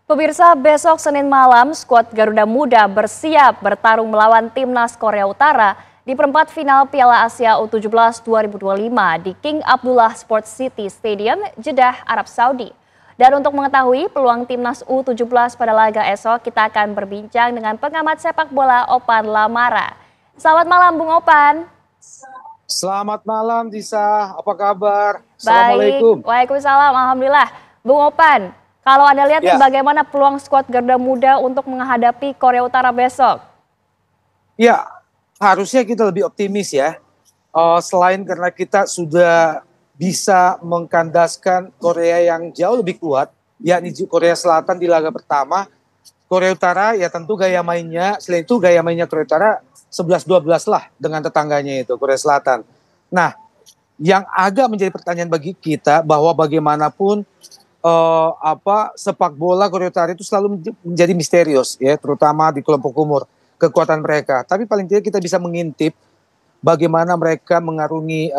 Pemirsa, besok Senin malam, skuad Garuda Muda bersiap bertarung melawan timnas Korea Utara di perempat final Piala Asia U17 2025 di King Abdullah Sports City Stadium, Jeddah, Arab Saudi. Dan untuk mengetahui peluang timnas U17 pada laga esok, kita akan berbincang dengan pengamat sepak bola Opan Lamara. Selamat malam, Bung Opan. Selamat malam, Disa. Apa kabar? Baik, Assalamualaikum. waalaikumsalam, alhamdulillah. Bung Opan, kalau Anda lihat nih bagaimana peluang skuad Garuda Muda untuk menghadapi Korea Utara besok? Ya, harusnya kita lebih optimis ya. Selain karena kita sudah bisa mengkandaskan Korea yang jauh lebih kuat, yakni Korea Selatan di laga pertama. Korea Utara ya tentu gaya mainnya, selain itu gaya mainnya Korea Utara 11-12 lah dengan tetangganya itu, Korea Selatan. Nah, yang agak menjadi pertanyaan bagi kita bahwa bagaimanapun sepak bola Korea Utara itu selalu menjadi misterius ya, terutama di kelompok umur kekuatan mereka. Tapi paling tidak kita bisa mengintip bagaimana mereka mengarungi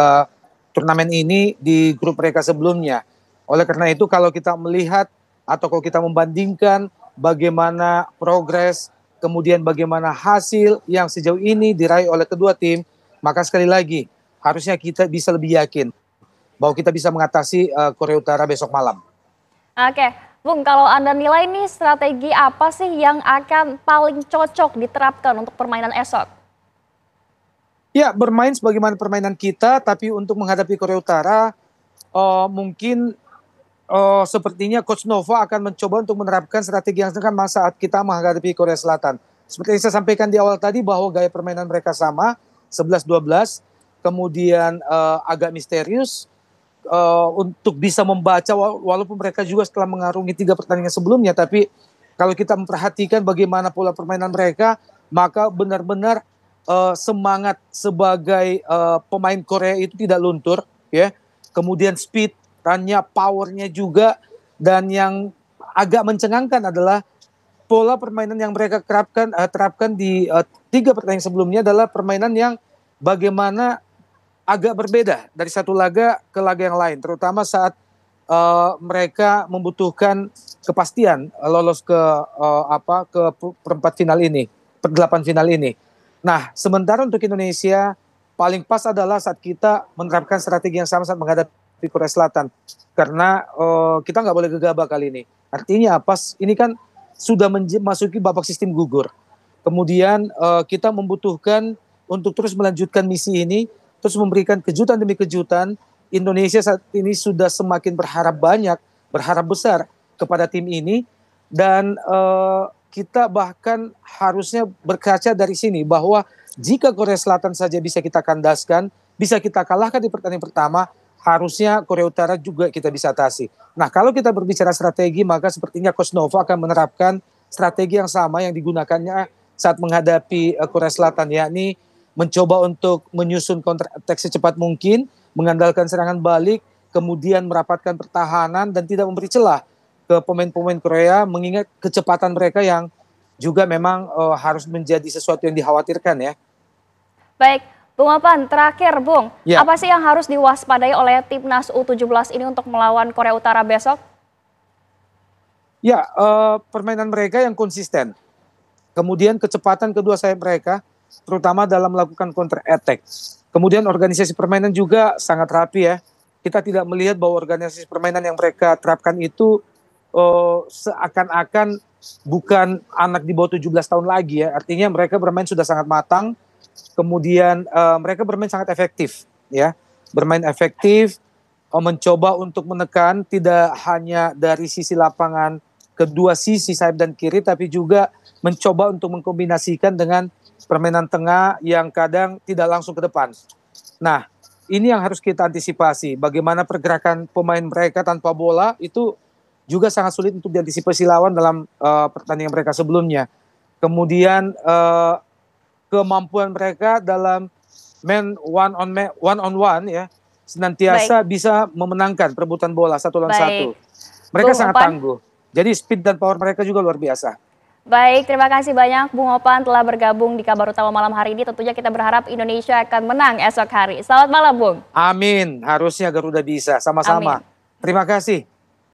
turnamen ini di grup mereka sebelumnya. Oleh karena itu kalau kita melihat atau kalau kita membandingkan bagaimana progres, kemudian bagaimana hasil yang sejauh ini diraih oleh kedua tim, maka sekali lagi harusnya kita bisa lebih yakin bahwa kita bisa mengatasi Korea Utara besok malam. Oke, Bung, kalau Anda nilai nih strategi apa sih yang akan paling cocok diterapkan untuk permainan esok? Ya, bermain sebagaimana permainan kita, tapi untuk menghadapi Korea Utara mungkin sepertinya Coach Nova akan mencoba untuk menerapkan strategi yang sama saat kita menghadapi Korea Selatan. Seperti yang saya sampaikan di awal tadi bahwa gaya permainan mereka sama, 11-12, kemudian agak misterius untuk bisa membaca walaupun mereka juga setelah mengarungi 3 pertandingan sebelumnya, tapi kalau kita memperhatikan bagaimana pola permainan mereka, maka benar-benar semangat sebagai pemain Korea itu tidak luntur, ya. Kemudian speed, runnya, powernya juga, dan yang agak mencengangkan adalah pola permainan yang mereka terapkan di 3 pertandingan sebelumnya adalah permainan yang bagaimana agak berbeda dari satu laga ke laga yang lain, terutama saat mereka membutuhkan kepastian lolos ke perempat final ini, per-8 final ini. Nah, sementara untuk Indonesia paling pas adalah saat kita menerapkan strategi yang sama saat menghadapi Korea Selatan, karena kita nggak boleh gegabah kali ini. Artinya apa? Ini kan sudah memasuki babak sistem gugur. Kemudian kita membutuhkan untuk terus melanjutkan misi ini, terus memberikan kejutan demi kejutan. Indonesia saat ini sudah semakin berharap besar kepada tim ini, dan kita bahkan harusnya berkaca dari sini bahwa jika Korea Selatan saja bisa kita kandaskan, bisa kita kalahkan di pertandingan pertama, harusnya Korea Utara juga kita bisa atasi. Nah, kalau kita berbicara strategi, maka sepertinya Coach Nova akan menerapkan strategi yang sama yang digunakannya saat menghadapi Korea Selatan, yakni mencoba untuk menyusun counter attack secepat mungkin, mengandalkan serangan balik, kemudian merapatkan pertahanan dan tidak memberi celah ke pemain-pemain Korea, mengingat kecepatan mereka yang juga memang harus menjadi sesuatu yang dikhawatirkan ya. Baik, Bung Opan, terakhir Bung, Ya. apa sih yang harus diwaspadai oleh timnas U17 ini untuk melawan Korea Utara besok? Ya, permainan mereka yang konsisten. Kemudian kecepatan kedua sayap mereka, terutama dalam melakukan counter attack. Kemudian organisasi permainan juga sangat rapi ya. Kita tidak melihat bahwa organisasi permainan yang mereka terapkan itu seakan-akan bukan anak di bawah 17 tahun lagi ya. Artinya mereka bermain sudah sangat matang. Kemudian mereka bermain sangat efektif ya. Bermain efektif, mencoba untuk menekan tidak hanya dari sisi lapangan kedua sisi sayap dan kiri, tapi juga mencoba untuk mengkombinasikan dengan permainan tengah yang kadang tidak langsung ke depan. Nah, ini yang harus kita antisipasi. Bagaimana pergerakan pemain mereka tanpa bola itu juga sangat sulit untuk diantisipasi lawan dalam pertandingan mereka sebelumnya. Kemudian kemampuan mereka dalam one on one ya, senantiasa bisa memenangkan perebutan bola 1-1. Mereka sangat tangguh. Jadi speed dan power mereka juga luar biasa. Baik, terima kasih banyak Bung Opan telah bergabung di Kabar Utama malam hari ini. Tentunya kita berharap Indonesia akan menang esok hari. Selamat malam, Bung. Amin, harusnya Garuda bisa. Sama-sama. Terima kasih.